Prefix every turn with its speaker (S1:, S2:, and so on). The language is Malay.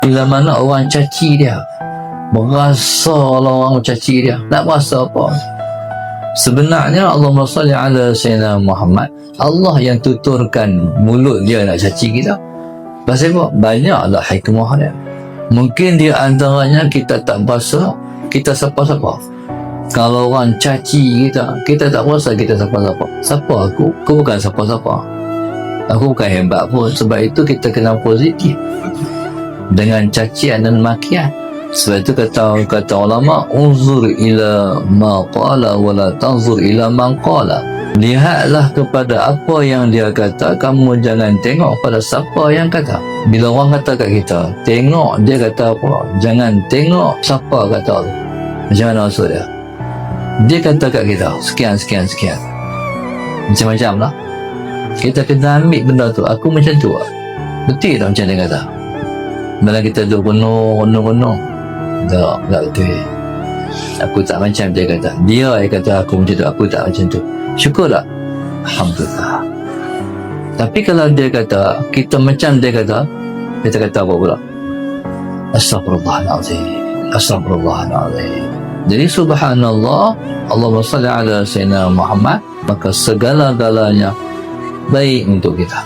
S1: Bila mana orang caci dia, berasalah orang caci dia, nak berasa apa? Sebenarnya Allahumma salli ala Sayyidina Muhammad, Allah yang tuturkan mulut dia nak caci kita. Pasal apa? Banyaklah hikmah dia. Mungkin di antaranya kita tak berasa kita siapa-siapa. Kalau orang caci kita, kita tak berasa kita siapa-siapa. Siapa aku? Aku bukan siapa-siapa. Aku bukan hebat pun. Sebab itu kita kena positif dengan cacian dan makian. Sebab itu kata ulama, unzur ila ma qala wa la tanzur ila man qala. Lihatlah kepada apa yang dia kata, kamu jangan tengok pada siapa yang kata. Bila orang kata kat kita, tengok dia kata apa, jangan tengok siapa kata tu. Macam mana maksud dia? Dia kata kat kita sekian macam-macam lah. Kita kena ambil benda tu. Aku macam tu lah, betul tak macam dia kata? Dalam kita tu penuh. Tak betul. Aku tak macam dia kata. Dia yang kata aku macam tu, aku tak macam tu. Syukur tak? Alhamdulillah. Tapi kalau dia kata kita macam dia kata, kita kata apa pula? Astagfirullahaladzim. Jadi subhanallah, Allahumma salli ala Sayyidina Muhammad, maka segala-galanya baik untuk kita.